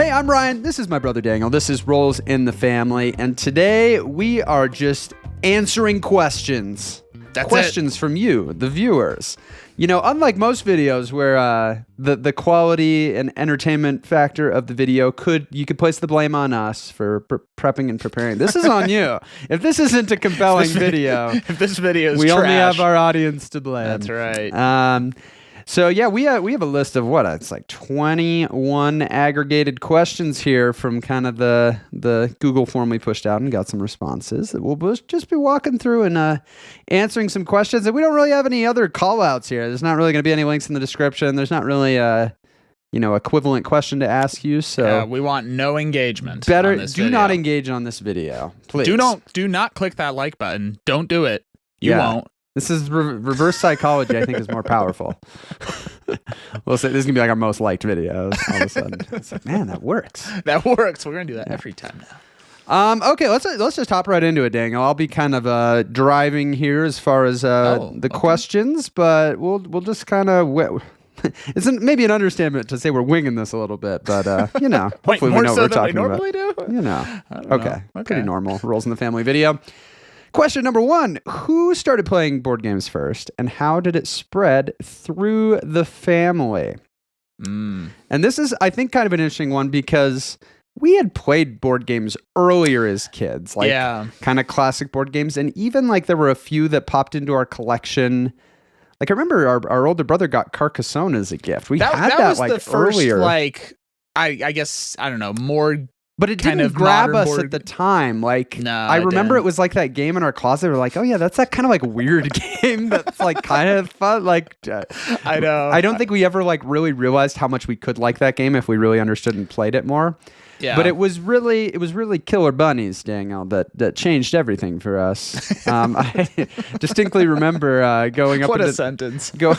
Hey, I'm Ryan. This is my brother Daniel. This is Rolls in the Family. And today we are just answering questions. Questions from you, the viewers. You know, unlike most videos where the quality and entertainment factor of the video you could place the blame on us for prepping and preparing. This is on you. If this isn't a compelling video, if this video is we trash, only have our audience to blame. That's right. So yeah, we have a list of it's like 21 aggregated questions here from kind of the Google form we pushed out and got some responses that we'll just be walking through and answering some questions. And we don't really have any other call outs here. There's not really going to be any links in the description. There's not really a equivalent question to ask you. So we want no engagement. Better on this do video. not engage on this video, please. Do not click that like button. Don't do it. You won't. This is reverse psychology, I think, is more powerful. We'll say this is going to be like our most liked videos all of a sudden. It's like, man, that works. That works. We're going to do that every time now. Okay, let's just hop right into it, Daniel. I'll be kind of driving here as far as the questions, but we'll just kind of... It's maybe an understatement to say we're winging this a little bit, but, hopefully we know what we're talking about. Normally do? Okay, pretty normal. Rolls in the Family video. Question number 1, who started playing board games first and how did it spread through the family? And this is, I think, kind of an interesting one because we had played board games earlier as kids, kind of classic board games. And even there were a few that popped into our collection. Like I remember our older brother got Carcassonne as a gift. We had that was the first, earlier. I guess, I don't know, more... But it didn't grab us at the time. I remember it was like that game in our closet. We're like, oh yeah, that's that kind of weird game that's kind of fun. I know. I don't think we ever really realized how much we could like that game if we really understood and played it more. Yeah. But it was really Killer Bunnies, Daniel, that changed everything for us. I distinctly remember going up. What a sentence! Going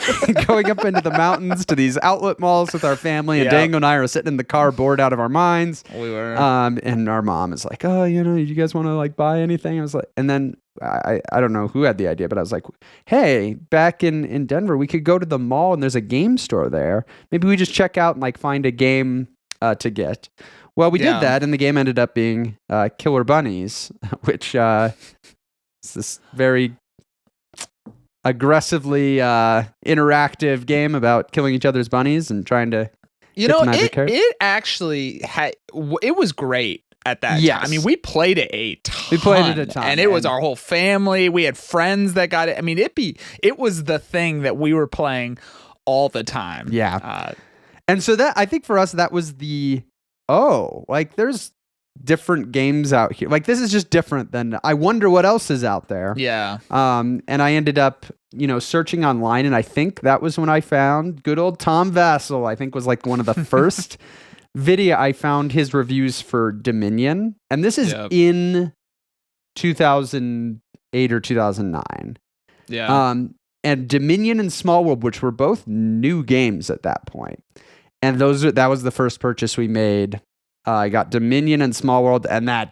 up into the mountains to these outlet malls with our family, and Daniel and I are sitting in the car, bored out of our minds. We were. And our mom is like, "Oh, you guys want to buy anything?" I was like, and then I don't know who had the idea, but I was like, "Hey, back in Denver, we could go to the mall, and there's a game store there. Maybe we just check out and find a game to get." Well, we did that, and the game ended up being Killer Bunnies, which is this very aggressively interactive game about killing each other's bunnies and trying to it actually it was great at that time. I mean, we played it a ton. We played it a ton. And it was our whole family. We had friends that got it. I mean, it was the thing that we were playing all the time. Yeah. And so that, I think for us, that was there's different games out here. This is just different than, I wonder what else is out there. Yeah. And I ended up, searching online, and I think that was when I found good old Tom Vassell. I think was one of the first video I found his reviews for Dominion. And this is in 2008 or 2009. Yeah. And Dominion and Small World, which were both new games at that point. And that was the first purchase we made. I got Dominion and Small World, and that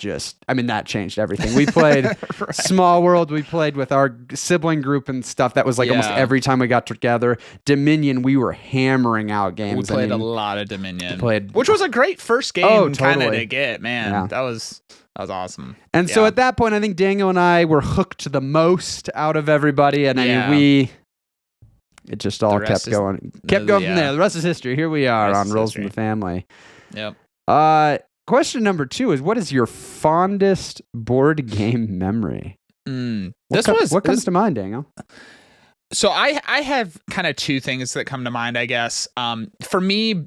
changed everything. We played right. Small World. We played with our sibling group and stuff. That was almost every time we got together. Dominion, we were hammering out games. We played a lot of Dominion, which was a great first game kind of to get, man. Yeah. That was awesome. And so at that point, I think Daniel and I were hooked the most out of everybody, and it just all kept going from there. The rest is history. Here we are on Rolls in the Family. Yep. Question number 2 is, what is your fondest board game memory? What comes to mind, Daniel? So I have kind of 2 things that come to mind, I guess. For me,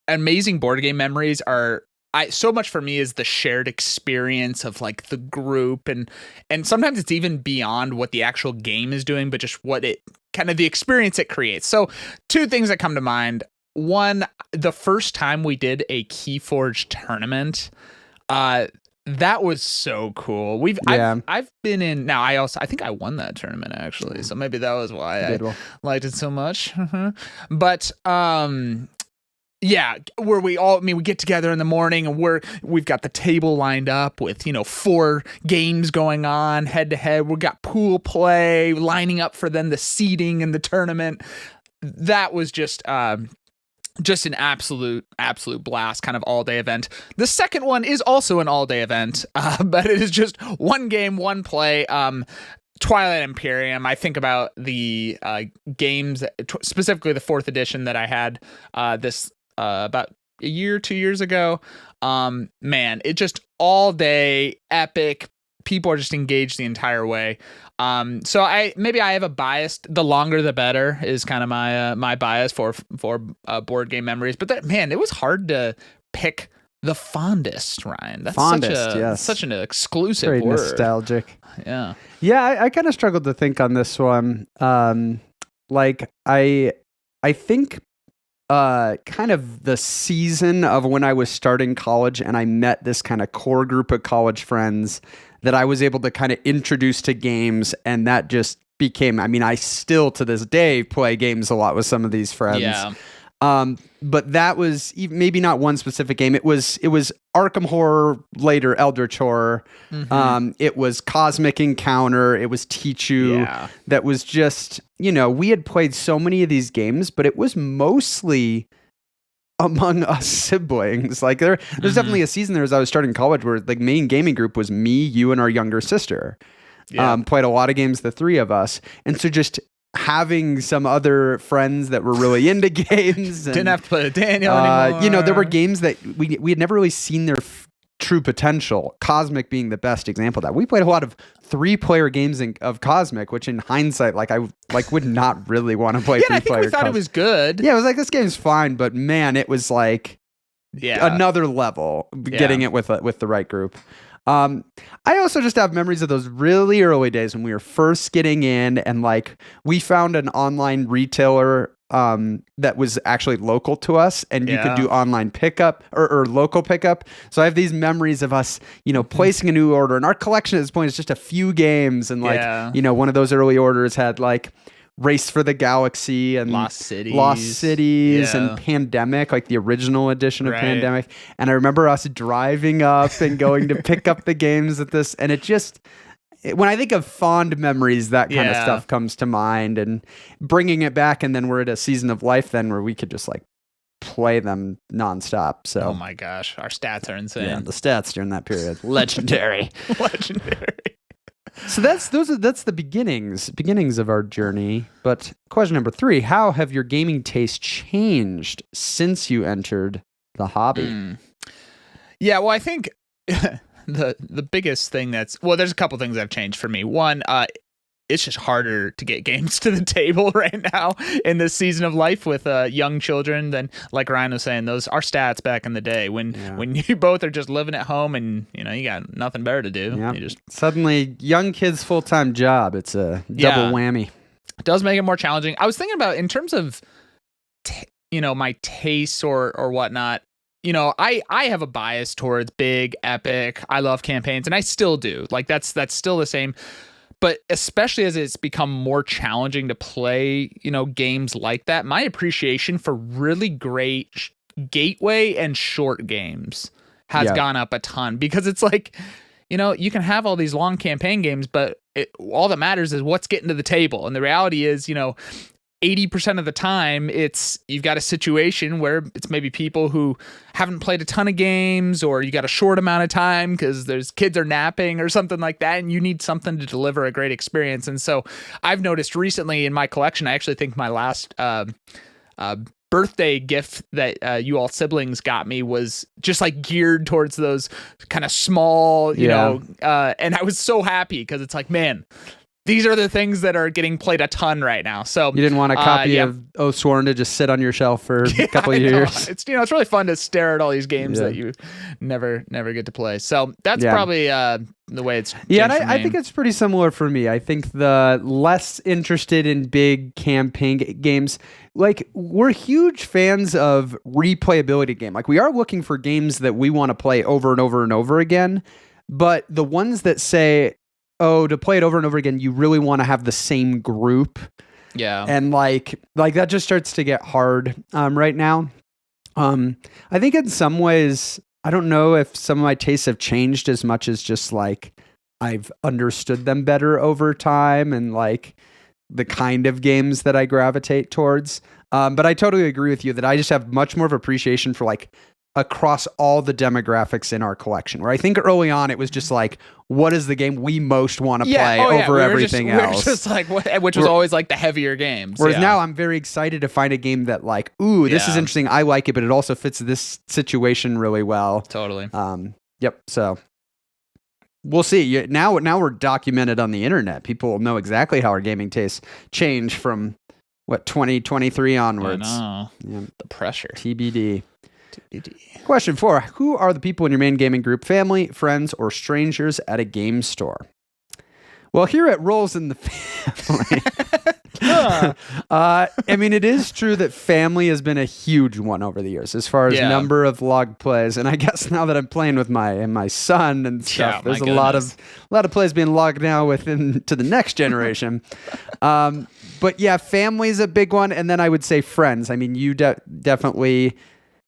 amazing board game memories are... so much for me is the shared experience of the group, and sometimes it's even beyond what the actual game is doing, but just what it kind of the experience it creates. So 2 things that come to mind. One, the first time we did a Keyforge tournament, that was so cool. I've been in now. I think I won that tournament actually, so maybe that was why I liked it so much. But yeah, where we get together in the morning and we've got the table lined up with, 4 games going on head to head. We've got pool play lining up for then the seeding in the tournament. That was just, just an absolute blast, kind of all day event. The second one is also an all day event, but it is just one game, one play. Twilight Imperium. I think about the games, specifically the 4th edition that I had this about a year, 2 years ago. Man, it just all day epic. People are just engaged the entire way. So I have a bias. The longer the better is kind of my bias for board game memories. But it was hard to pick the Fondest, Ryan. That's such an exclusive very word. Nostalgic. Yeah. Yeah, I kind of struggled to think on this one. Like I think kind of the season of when I was starting college and I met this kind of core group of college friends that I was able to kind of introduce to games, and that just became, I mean, I still to this day play games a lot with some of these friends. Yeah. But that was maybe not one specific game. It was Arkham Horror, later Eldritch Horror. Mm-hmm. It was Cosmic Encounter. It was Tichu. Yeah. That was just, we had played so many of these games, but it was mostly among us siblings. Like there's definitely a season there as I was starting college where the main gaming group was me, you, and our younger sister. Yeah. Played a lot of games, the three of us. And so just having some other friends that were really into games. And, didn't have to play with Daniel anymore. There were games that we had never really seen their true potential. Cosmic being the best example of that. We played a lot of 3-player games of Cosmic, which in hindsight, I would not really want to play 3-player. I think we thought it was good. Yeah, it was like, this game's fine, but man, it was like another level getting it with the right group. I also just have memories of those really early days when we were first getting in, and we found an online retailer that was actually local to us, and you could do online pickup or local pickup. So I have these memories of us, placing a new order, and our collection at this point is just a few games, and one of those early orders had Race for the Galaxy and Lost Cities and Pandemic, the original edition of Pandemic. And I remember us driving up and going to pick up the games at this. And when I think of fond memories, that kind of stuff comes to mind, and bringing it back. And then we're at a season of life then where we could just play them nonstop. So, oh my gosh, our stats are insane. Yeah, the stats during that period, legendary. So that's the beginnings of our journey. But question number 3, how have your gaming tastes changed since you entered the hobby? Yeah, well, I think the biggest thing there's a couple things that have changed for me. One, it's just harder to get games to the table right now in this season of life with young children than, like Ryan was saying, those are stats back in the day when you both are just living at home and you got nothing better to do. Yep. You just suddenly young kids full-time job. It's a double whammy. It does make it more challenging. I was thinking about in terms of my tastes or whatnot. I have a bias towards big, epic. I love campaigns, and I still do. That's still the same. But especially as it's become more challenging to play, games like that, my appreciation for really great gateway and short games has gone up a ton, because it's you can have all these long campaign games, but all that matters is what's getting to the table. And the reality is, 80% of the time you've got a situation where it's maybe people who haven't played a ton of games, or you got a short amount of time because there's kids are napping or something like that, and you need something to deliver a great experience. And so I've noticed recently in my collection, I actually think my last birthday gift that you all siblings got me was just geared towards those kind of small, and I was so happy because it's man, these are the things that are getting played a ton right now. So you didn't want a copy of Sworn to just sit on your shelf for a couple of years. It's it's really fun to stare at all these games that you never get to play. So that's probably the way it's changed. Yeah, and I think it's pretty similar for me. I think the less interested in big campaign games, we're huge fans of replayability game. We are looking for games that we want to play over and over and over again, but the ones that say, to play it over and over again, you really want to have the same group. Yeah. And that just starts to get hard right now. I think in some ways, I don't know if some of my tastes have changed as much as just I've understood them better over time, and the kind of games that I gravitate towards. But I totally agree with you that I just have much more of appreciation for like across all the demographics in our collection, where I think early on it was just like, what is the game we most want to play over everything else? We were just like, which was always like the heavier games. Whereas now I'm very excited to find a game that like, ooh, this is interesting. I like it, but it also fits this situation really well. Totally. Yep. So we'll see. Now we're documented on the internet. People will know exactly how our gaming tastes change from 2023 onwards. I know. Yeah. The pressure. TBD. Question 4. Who are the people in your main gaming group? Family, friends, or strangers at a game store? Well, here at Rolls in the Family, I mean, it is true that family has been a huge one over the years as far as number of log plays. And I guess now that I'm playing with my son and stuff, there's a lot of plays being logged now to the next generation. But yeah, family's a big one. And then I would say friends. I mean, you definitely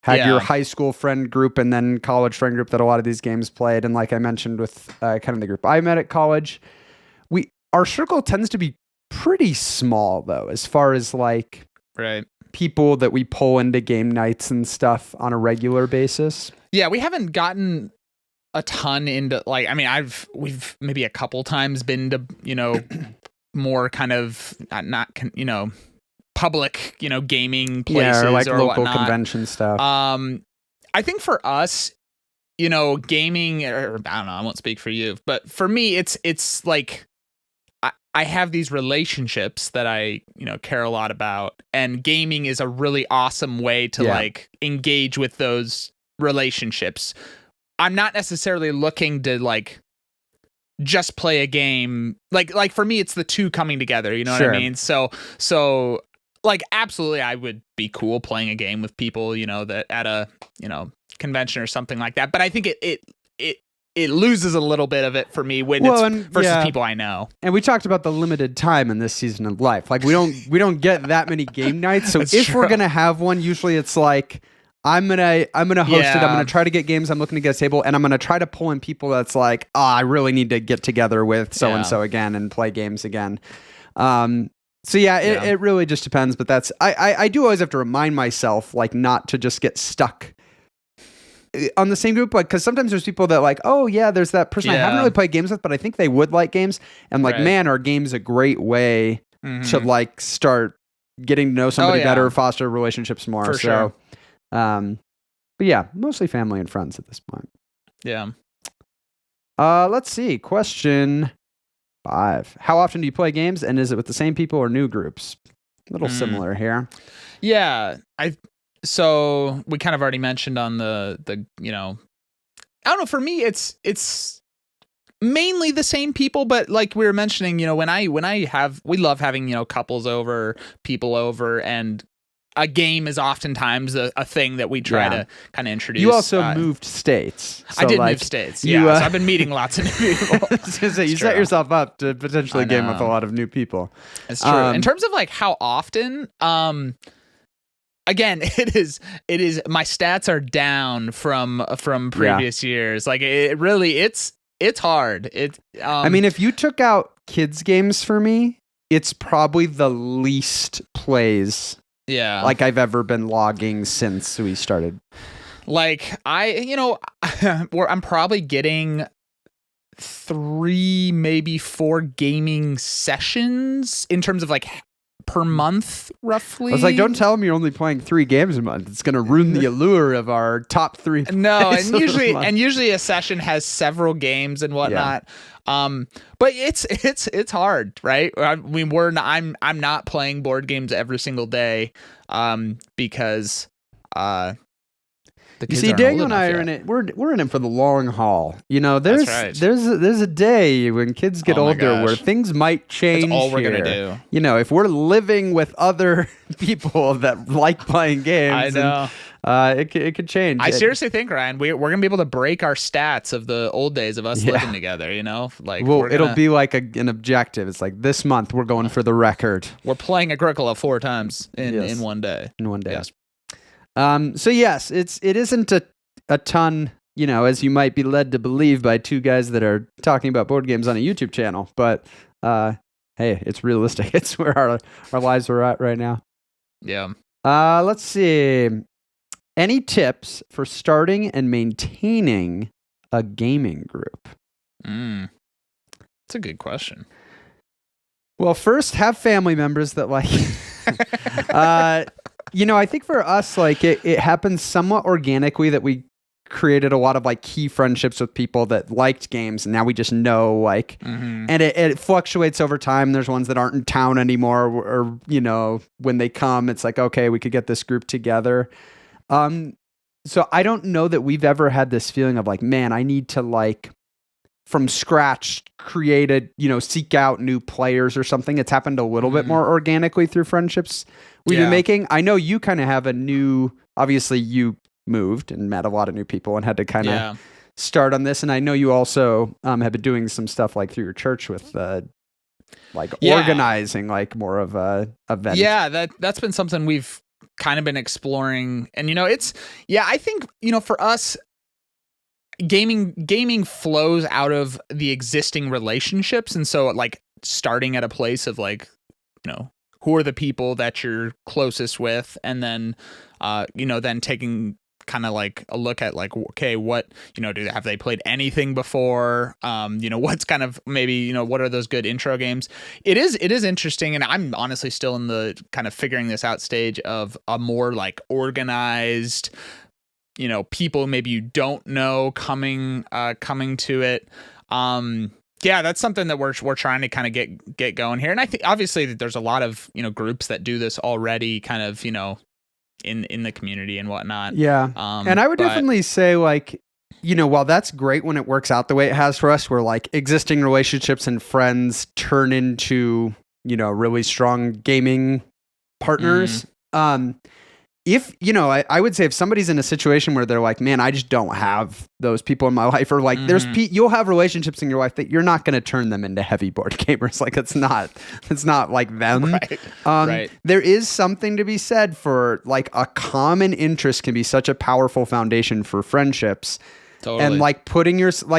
had your high school friend group and then college friend group that a lot of these games played. And like I mentioned with kind of the group I met at college, our circle tends to be pretty small though, as far as like people that we pull into game nights and stuff on a regular basis. Yeah, we haven't gotten a ton into like, I mean, we've maybe a couple times been to, more kind of not public, gaming places, or like or local whatnot. Convention stuff. I think for us, gaming, or I don't know, I won't speak for you, but for me, it's like I have these relationships that I, care a lot about, and gaming is a really awesome way to like engage with those relationships. I'm not necessarily looking to like just play a game. Like for me, it's the two coming together. You know what I mean? So like, absolutely, I would be cool playing a game with people, that at a, convention or something like that. But I think it loses a little bit of it for me when versus people I know. And we talked about the limited time in this season of life. Like we don't get that many game nights. So if we're gonna have one, usually it's like I'm gonna host it. I'm gonna try to get games I'm looking to get a table, and I'm gonna try to pull in people that's like, I really need to get together with so and so again and play games again. So it really just depends. But that's I do always have to remind myself like not to just get stuck on the same group, like, because sometimes there's people that like, oh yeah, there's that person I haven't really played games with, but I think they would like games. And like, man, our game's a great way to like start getting to know somebody better, foster relationships more. For sure. But yeah, mostly family and friends at this point. Yeah. Let's see. Question 5. How often do you play games, and is it with the same people or new groups? A little similar here. Yeah, So we kind of already mentioned on the I don't know, for me it's mainly the same people, but like we were mentioning, we love having, couples over, people over, and a game is oftentimes a thing that we try to kind of introduce. You also moved states. So I did move states. So I've been meeting lots of new people. You set yourself up to potentially game with a lot of new people. It's true. In terms of like how often, again, it is. My stats are down from previous years. Like it really, it's hard. I mean, if you took out kids games for me, it's probably the least plays. Yeah, like I've ever been logging since we started. Like I'm probably getting 3, maybe 4 gaming sessions in terms of like per month, roughly. I was like, don't tell them you're only playing 3 games a month. It's going to ruin the allure of our top 3. No, and usually a session has several games and whatnot. But it's hard, right? I mean, I'm not playing board games every single day, because you see, Daniel and I are in it. We're in it for the long haul. There's a day when kids get older where things might change. That's all we're gonna do. If we're living with other people that like playing games, I know. It could change. I seriously think, Ryan, we're gonna be able to break our stats of the old days of us living together. Like, it'll be like an objective. It's like this month we're going for the record. We're playing Agricola 4 times in one day. In one day. Yes. So yes, it isn't a ton, as you might be led to believe by 2 guys that are talking about board games on a YouTube channel. But hey, it's realistic. It's where our lives are at right now. Yeah. Let's see. Any tips for starting and maintaining a gaming group? That's a good question. Well, first, have family members that like. I think for us, like it happens somewhat organically that we created a lot of like key friendships with people that liked games, and now we just know like, and it fluctuates over time. There's ones that aren't in town anymore, or when they come, it's like, okay, we could get this group together. So I don't know that we've ever had this feeling of like, man, I need to like from scratch create seek out new players or something. It's happened a little bit more organically through friendships we've been making. I know you kind of have obviously you moved and met a lot of new people and had to kind of start on this. And I know you also have been doing some stuff like through your church with organizing like more of a event. Yeah, that's been something we've kind of been exploring. And I think for us, gaming flows out of the existing relationships, and so like starting at a place of like who are the people that you're closest with, and then then taking kind of like a look at like, okay, what have they played anything before, what's kind of maybe what are those good intro games. It is interesting, and I'm honestly still in the kind of figuring this out stage of a more like organized people maybe you don't know coming to it. That's something that we're trying to kind of get going here. And I think obviously that there's a lot of groups that do this already, kind of in the community and whatnot. And I would definitely say like while that's great when it works out the way it has for us, where like existing relationships and friends turn into really strong gaming partners. If I would say if somebody's in a situation where they're like, man, I just don't have those people in my life, or like you'll have relationships in your life that you're not going to turn them into heavy board gamers. Like it's not like them. Right. There is something to be said for like a common interest can be such a powerful foundation for friendships. Totally. And like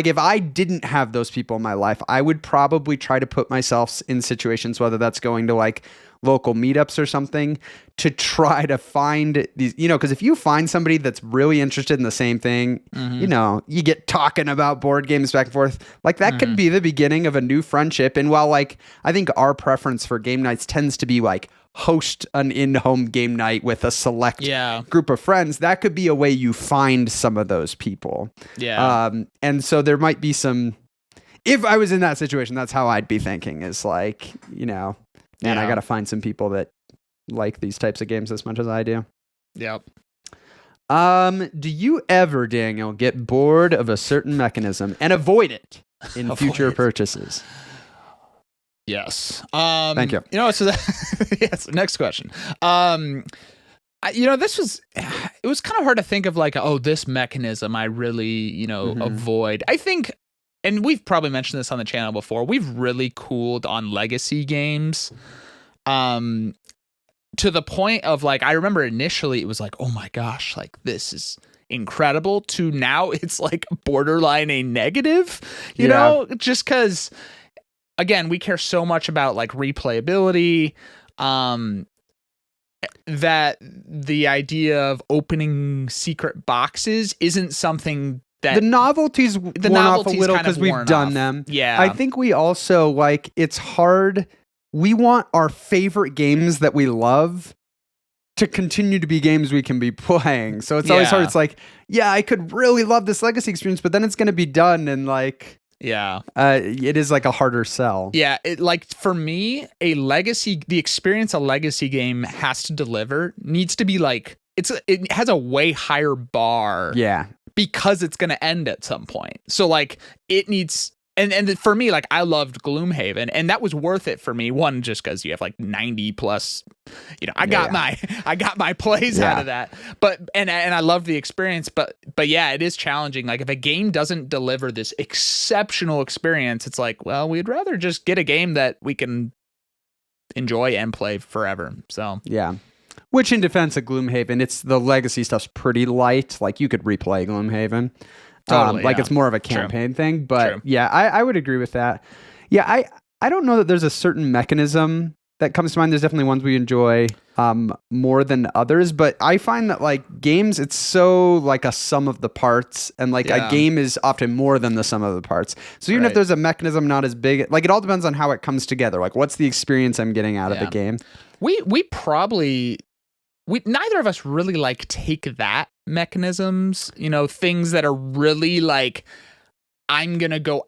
if I didn't have those people in my life, I would probably try to put myself in situations, whether that's going to like local meetups or something, to try to find these, because if you find somebody that's really interested in the same thing, you get talking about board games back and forth, like that could be the beginning of a new friendship. And while like, I think our preference for game nights tends to be like host an in-home game night with a select group of friends, that could be a way you find some of those people. And so there might be some, if I was in that situation, that's how I'd be thinking, is like, man, I got to find some people that like these types of games as much as I do. Yep. Do you ever, Daniel, get bored of a certain mechanism and avoid it in future purchases? Yes. Thank you. So yes. Next question. It was kind of hard to think of like, oh, this mechanism I really, avoid. I think, and we've probably mentioned this on the channel before, we've really cooled on legacy games. To the point of like, I remember initially it was like, oh my gosh, like this is incredible, to now it's like borderline a negative, you know, just because, again, we care so much about like replayability, that the idea of opening secret boxes isn't something that the novelty's worn off a little because we've done them. Yeah. I think we also like, it's hard. We want our favorite games that we love to continue to be games we can be playing. So it's always hard. It's like, I could really love this legacy experience, but then it's going to be done. And like, it is like a harder sell. Yeah. It, like for me, the experience a legacy game has to deliver needs to be like, it has a way higher bar. Yeah. Because it's going to end at some point. So like it needs, and for me, like I loved Gloomhaven, and that was worth it for me. One, just because you have like 90 plus, I got my plays out of that. But and I loved the experience. But yeah, it is challenging. Like if a game doesn't deliver this exceptional experience, it's like, well, we'd rather just get a game that we can enjoy and play forever. So yeah. Which, in defense of Gloomhaven, it's the legacy stuff's pretty light. Like you could replay Gloomhaven. Totally, like it's more of a campaign thing. But I would agree with that. Yeah, I don't know that there's a certain mechanism that comes to mind. There's definitely ones we enjoy more than others, but I find that like games, it's so like a sum of the parts, and like a game is often more than the sum of the parts. So even if there's a mechanism not as big, like it all depends on how it comes together. Like what's the experience I'm getting out of the game? We neither of us really like take that mechanisms, things that are really like, I'm going to go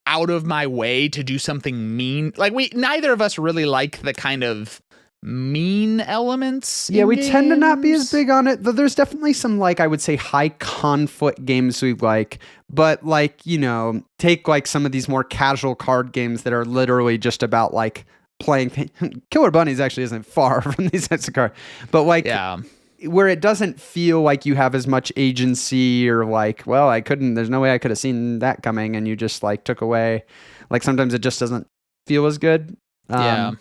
out of my way to do something mean. Like neither of us really like the kind of mean elements. Yeah, we tend to not be as big on it. Though there's definitely some, like, I would say high conflict games we like, but like, take like some of these more casual card games that are literally just about like playing. Killer Bunnies actually isn't far from these types of cards, but like, where it doesn't feel like you have as much agency, or like, well, there's no way I could have seen that coming, and you just like took away. Like sometimes it just doesn't feel as good. So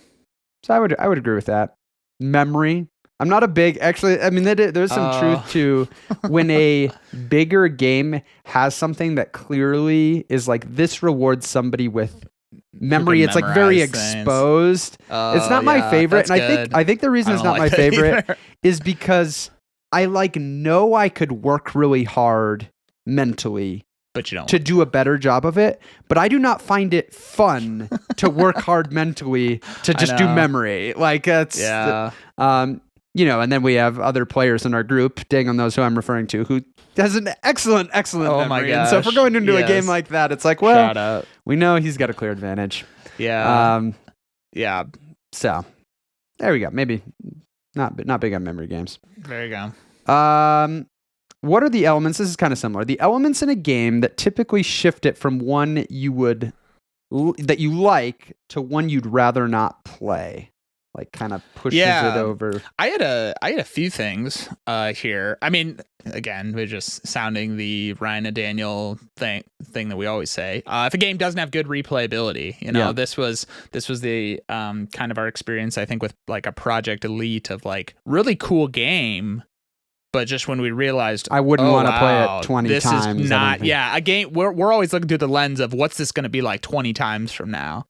I would agree with that. Memory. I'm not a big, actually, I mean, there's some truth to when a bigger game has something that clearly is like, this rewards somebody with memory. It's like very exposed. It's not my favorite, and I think the reason it's not my favorite is because I know I could work really hard mentally, but you don't to do a better job of it. But I do not find it fun to work hard mentally to just do memory. Like it's and then we have other players in our group, dang on those who I'm referring to, who has an excellent memory. My gosh. And so if we're going into a game like that, it's like, well, we know he's got a clear advantage. Yeah. So there we go. Maybe not big on memory games. There you go. What are the elements? This is kind of similar. The elements in a game that typically shift it from one that you like to one you'd rather not play. Like kind of pushes it over. I had a few things here. I mean, again, we're just sounding the Ryan and Daniel thing that we always say. If a game doesn't have good replayability, this was the kind of our experience, I think, with like a Project Elite of like really cool game. But just when we realized, I wouldn't want to play it 20 times. This is not, a game. We're always looking through the lens of what's this going to be like 20 times from now.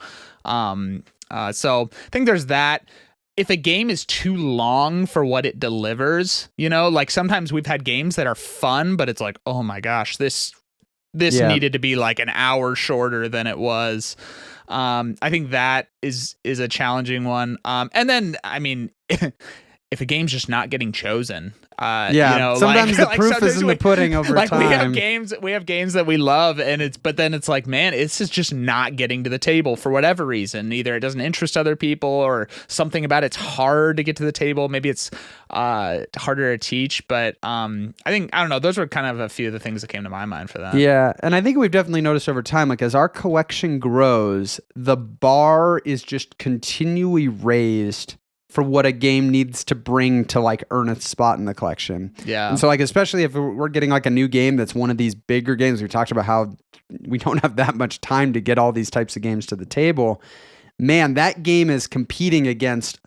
So I think there's that. If a game is too long for what it delivers, like sometimes we've had games that are fun, but it's like, oh my gosh, this needed to be like an hour shorter than it was. I think that is a challenging one. And then, I mean, if a game's just not getting chosen, sometimes the proof is in the pudding over time. We have games that we love, but then it's like, man, it's just not getting to the table for whatever reason. Either it doesn't interest other people, or something about it's hard to get to the table. Maybe it's harder to teach. But I don't know. Those were kind of a few of the things that came to my mind for that. Yeah, and I think we've definitely noticed over time, like as our collection grows, the bar is just continually raised for what a game needs to bring to like earn its spot in the collection. Yeah. And so like, especially if we're getting like a new game that's one of these bigger games, we talked about how we don't have that much time to get all these types of games to the table. Man, that game is competing against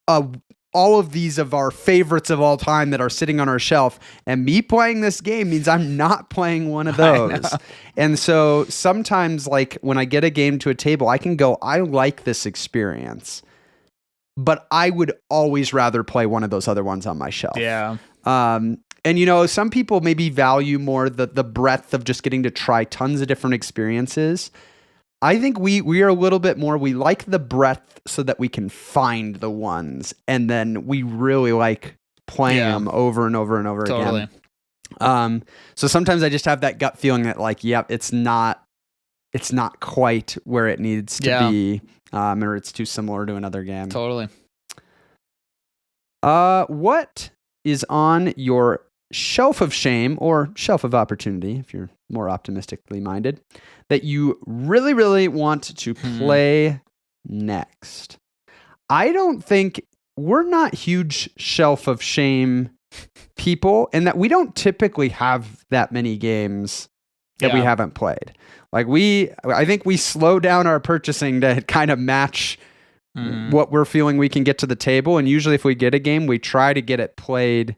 all of these of our favorites of all time that are sitting on our shelf. And me playing this game means I'm not playing one of those. And so sometimes like when I get a game to a table, I can go, I like this experience, but I would always rather play one of those other ones on my shelf. Yeah. And some people maybe value more the breadth of just getting to try tons of different experiences. I think we are a little bit more, we like the breadth so that we can find the ones, and then we really like playing them over and over and over again. So sometimes I just have that gut feeling that like, it's not quite where it needs to be. Or it's too similar to another game. Totally. What is on your shelf of shame or shelf of opportunity, if you're more optimistically minded, that you really, really want to play next? I don't think we're not huge shelf of shame people, and that we don't typically have that many games that we haven't played. Like I think we slow down our purchasing to kind of match what we're feeling we can get to the table. And usually if we get a game, we try to get it played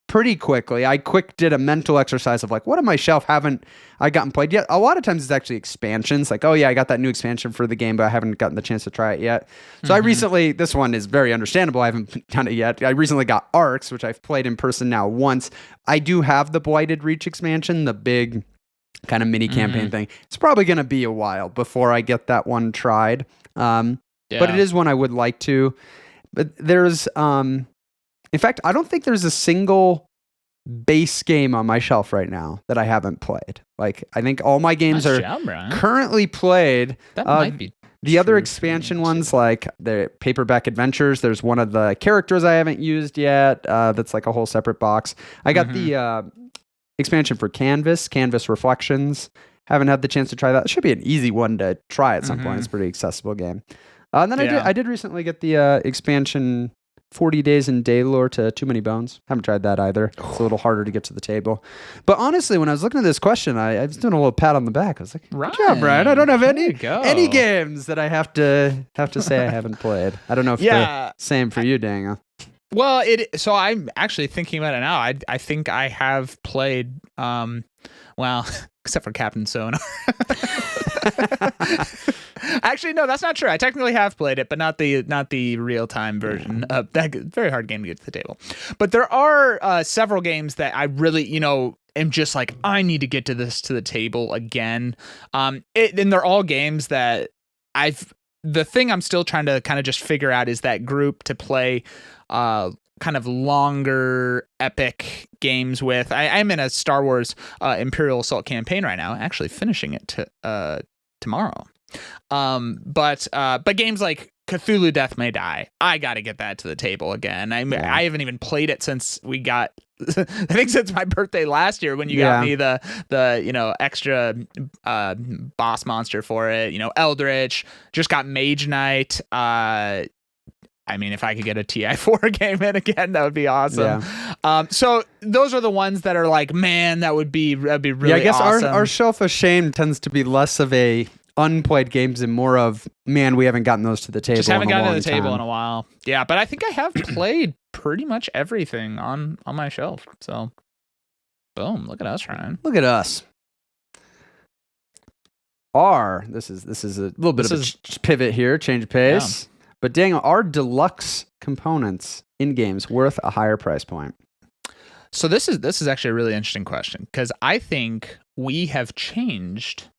pretty quickly. I did a mental exercise of like, what on my shelf haven't I gotten played yet? A lot of times it's actually expansions. Like, oh yeah, I got that new expansion for the game, but I haven't gotten the chance to try it yet. So I recently, this one is very understandable. I haven't done it yet. I recently got Arcs, which I've played in person now once. I do have the Blighted Reach expansion, the big kind of mini campaign thing. It's probably going to be a while before I get that one tried. But it is one I would like to. But there's, in fact, I don't think there's a single base game on my shelf right now that I haven't played. Like, I think all my games are currently played. That might be the other expansion ones, like the Paperback Adventures. There's one of the characters I haven't used yet. That's like a whole separate box. I got the expansion for Canvas Reflections. Haven't had the chance to try that. It should be an easy one to try at some point. It's a pretty accessible game. And then I did recently get the expansion 40 Days in Daylore to Too Many Bones. Haven't tried that either. It's a little harder to get to the table. But honestly, when I was looking at this question, I was doing a little pat on the back. I was like, good job, Brian. I don't have any games that I have to say I haven't played. I don't know if the same for you, Daniel. Well, so I'm actually thinking about it now. I think I have played, well, except for Captain Sonar. Actually, no, that's not true. I technically have played it, but not the real-time version. That very hard game to get to the table. But there are several games that I really, am just like, I need to get to the table again. And they're all games that the thing I'm still trying to kind of just figure out is that group to play kind of longer epic games with. I'm in a Star Wars Imperial Assault campaign right now, actually finishing it tomorrow. But games like Cthulhu Death May Die, I got to get that to the table again. I haven't even played it since we got I think since my birthday last year when you got me the extra boss monster for it, Eldritch. Just got Mage Knight. If I could get a TI4 game in again, that would be awesome. Yeah. So those are the ones that are like, man, that'd be really awesome. Yeah, I guess our shelf of shame tends to be less of a unplayed games and more of, man, we haven't gotten those to the table. Just haven't gotten to the table in a while. Yeah, but I think I have played pretty much everything on my shelf. So, boom! Look at us, Ryan. Look at us. This is a little bit of a pivot here, change of pace. Yeah. But Daniel, are deluxe components in games worth a higher price point? So this is actually a really interesting question because I think we have changed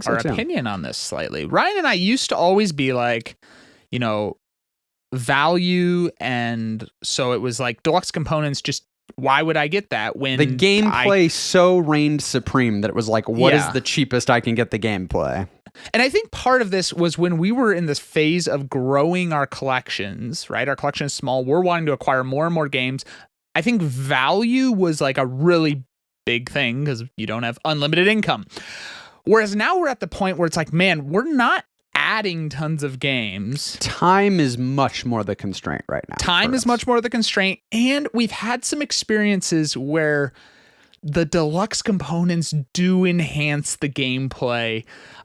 our opinion on this slightly. Ryan and I used to always be like, value, and so it was like deluxe components. Just why would I get that when the gameplay so reigned supreme that it was like, what is the cheapest I can get the gameplay? And I think part of this was when we were in this phase of growing our collections, right? Our collection is small. We're wanting to acquire more and more games. I think value was like a really big thing because you don't have unlimited income. Whereas now we're at the point where it's like, man, we're not adding tons of games. Time is much more the constraint right now. Time is much more the constraint. And we've had some experiences where the deluxe components do enhance the gameplay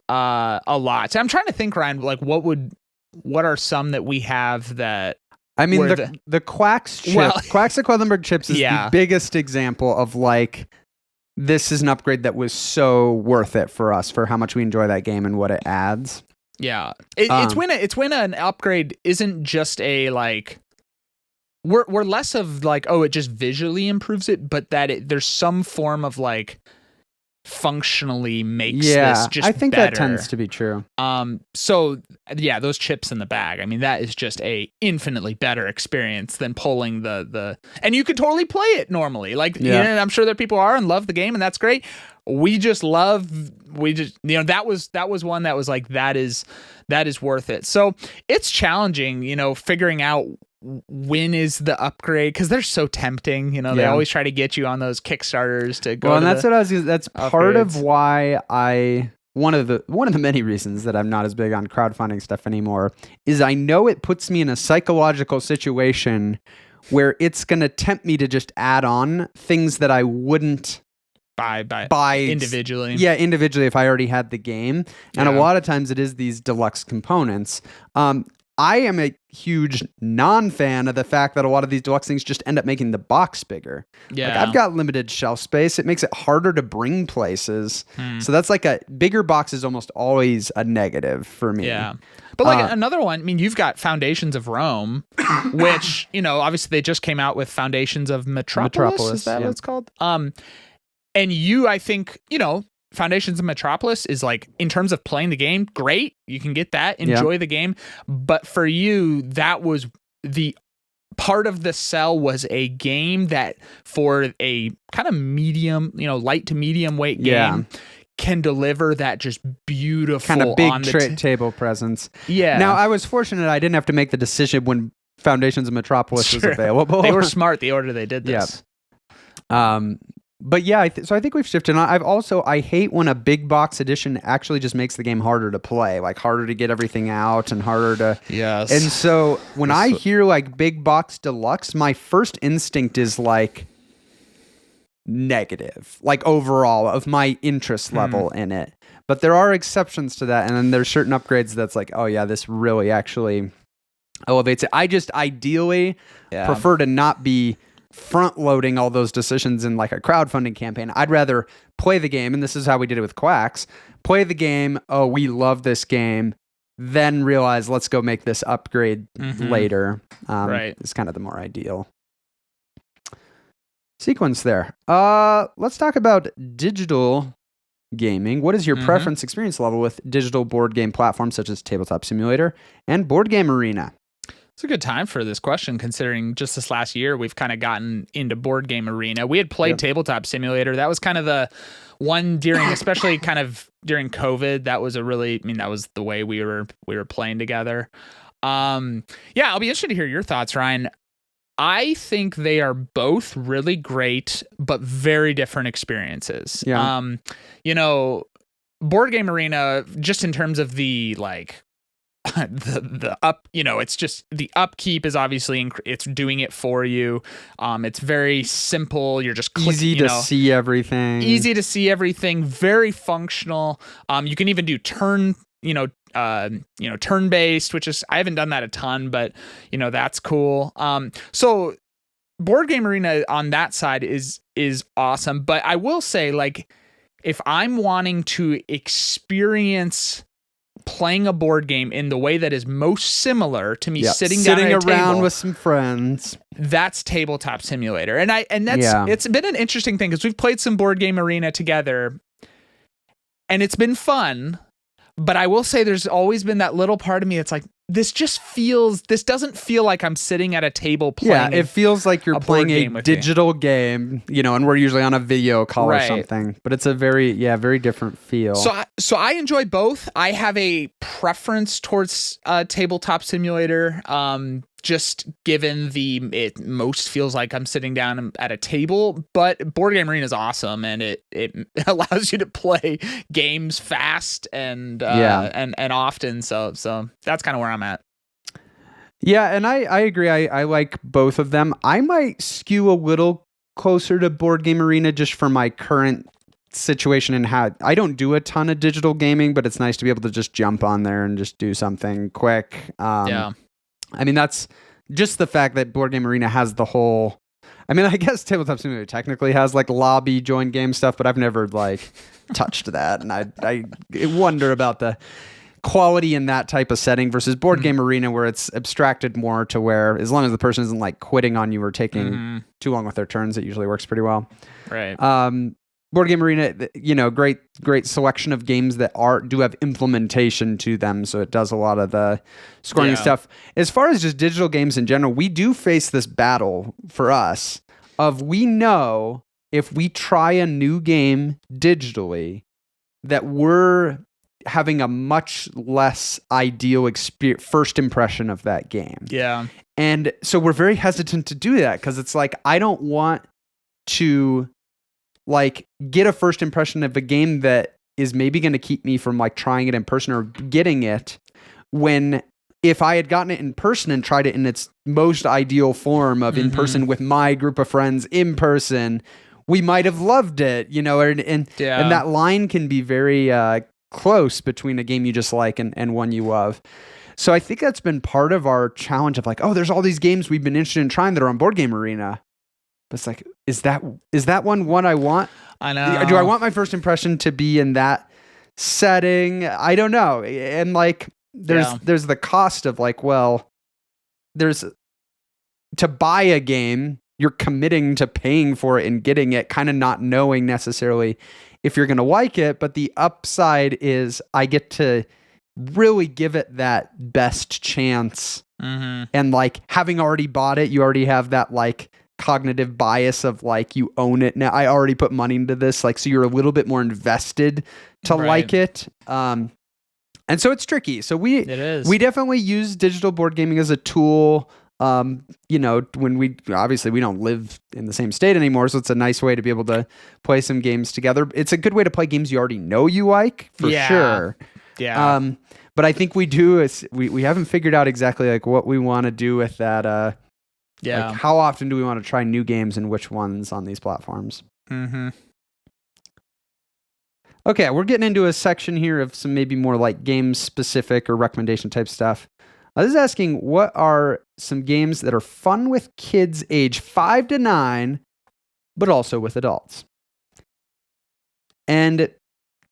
a lot. So I'm trying to think, Ryan, like what are some that we have that the Quacks chip, Quacks at Quedlinburg chips is the biggest example of like, this is an upgrade that was so worth it for us for how much we enjoy that game and what it adds. Yeah. It's when an upgrade isn't just a like, we're less of like, oh, it just visually improves it, but that there's some form of like functionally makes this just I think better. That tends to be true. So yeah, those chips in the bag, that is just a infinitely better experience than pulling the and you could totally play it normally. Like, I'm sure there people are and love the game, and that's great. That was one that was like, that is worth it. So it's challenging, figuring out when is the upgrade, because they're so tempting. They always try to get you on those Kickstarters to go. Well, and that's part of why one of the many reasons that I'm not as big on crowdfunding stuff anymore is I know it puts me in a psychological situation where it's going to tempt me to just add on things that I wouldn't buy individually. Yeah, individually if I already had the game. And a lot of times it is these deluxe components. I am a huge non-fan of the fact that a lot of these deluxe things just end up making the box bigger. Yeah. Like I've got limited shelf space. It makes it harder to bring places. So that's like a bigger box is almost always a negative for me. Yeah. But like another one, I mean, you've got Foundations of Rome, which, obviously they just came out with Foundations of Metropolis. Is that what it's called? And I think, Foundations of Metropolis is like, in terms of playing the game, great. You can get that, enjoy the game. But for you, that was the part of the sell was a game that for a kind of medium, light to medium weight game can deliver that just beautiful kind of big table presence. Yeah. Now, I was fortunate I didn't have to make the decision when Foundations of Metropolis was available. They were smart the order they did this. Yeah. But yeah, so I think we've shifted on. I hate when a big box edition actually just makes the game harder to play, like harder to get everything out and harder to. Yes. And so when I hear like big box deluxe, my first instinct is like negative, like overall of my interest level in it. But there are exceptions to that, and then there's certain upgrades that's like, oh yeah, this really actually elevates it. I just ideally prefer to not be front loading all those decisions in like a crowdfunding campaign. I'd rather play the game, and this is how we did it with Quacks. Play the game. Oh, we love this game. Then realize, let's go make this upgrade later. Right. It's kind of the more ideal sequence there. Let's talk about digital gaming. What is your preference experience level with digital board game platforms such as Tabletop Simulator and Board Game Arena? It's a good time for this question, considering just this last year, we've kind of gotten into Board Game Arena. We had played Tabletop Simulator. That was kind of the one especially kind of during COVID. That was that was the way we were playing together. I'll be interested to hear your thoughts, Ryan. I think they are both really great, but very different experiences. Yeah. Board Game Arena, just in terms of the like, the up, it's just the upkeep is obviously it's doing it for you. It's very simple. You're just easy to see everything. Very functional. You can even do turn based, which is I haven't done that a ton, but that's cool. So Board Game Arena on that side is awesome. But I will say, like, if I'm wanting to experience playing a board game in the way that is most similar to me sitting down at a around table, with some friends, that's Tabletop Simulator. And it's been an interesting thing because we've played some Board Game Arena together and it's been fun, but I will say there's always been that little part of me that's like, this doesn't feel like I'm sitting at a table playing. Yeah, it feels like you're playing a digital game, and we're usually on a video call or something. But it's a very different feel. So I enjoy both. I have a preference towards Tabletop Simulator, just given it most feels like I'm sitting down at a table. But Board Game Arena is awesome, and it allows you to play games fast and often. So that's kind of where I'm at. Yeah, and I agree. I like both of them. I might skew a little closer to Board Game Arena just for my current situation and how I don't do a ton of digital gaming, but it's nice to be able to just jump on there and just do something quick. I mean, that's just the fact that Board Game Arena has the whole. I mean, I guess Tabletop Simulator technically has like lobby join game stuff, but I've never like touched that, and I wonder about the quality in that type of setting versus Board Game Arena, where it's abstracted more to where as long as the person isn't like quitting on you or taking too long with their turns, it usually works pretty well. Right. Board Game Arena, great selection of games that do have implementation to them, so it does a lot of the scoring stuff. As far as just digital games in general, we do face this battle for us of we know if we try a new game digitally that we're having a much less ideal first impression of that game. Yeah. And so we're very hesitant to do that because it's like, I don't want to like get a first impression of a game that is maybe going to keep me from like trying it in person or getting it when if I had gotten it in person and tried it in its most ideal form of in person with my group of friends in person, we might have loved it, and that line can be very close between a game you just like and one you love. So I think that's been part of our challenge of like, oh, there's all these games we've been interested in trying that are on Board Game Arena. But it's like, is that one I want? I know. Do I want my first impression to be in that setting? I don't know. And like, there's the cost of like, well, there's to buy a game, you're committing to paying for it and getting it, kind of not knowing necessarily if you're going to like it. But the upside is I get to really give it that best chance. And like, having already bought it, you already have that like cognitive bias of like, you own it now. I already put money into this, like, so you're a little bit more invested to like it. And so it's tricky. So we definitely use digital board gaming as a tool. You know, when we don't live in the same state anymore, so it's a nice way to be able to play some games together. It's a good way to play games you already know you like, for sure. Yeah. But I think we haven't figured out exactly like what we want to do with that. Like, how often do we want to try new games and which ones on these platforms? Okay, we're getting into a section here of some maybe more like game specific or recommendation type stuff. This is asking, what are some games that are fun with kids age 5 to 9, but also with adults? And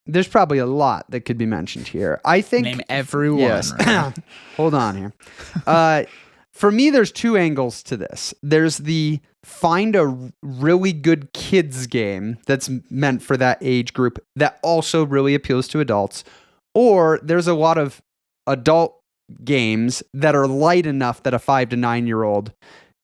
there's probably a lot that could be mentioned here. I think name everyone. Yes. Right? Hold on here. For me, there's two angles to this. There's the find a really good kids game that's meant for that age group that also really appeals to adults, or there's a lot of adult games that are light enough that a 5 to 9-year-old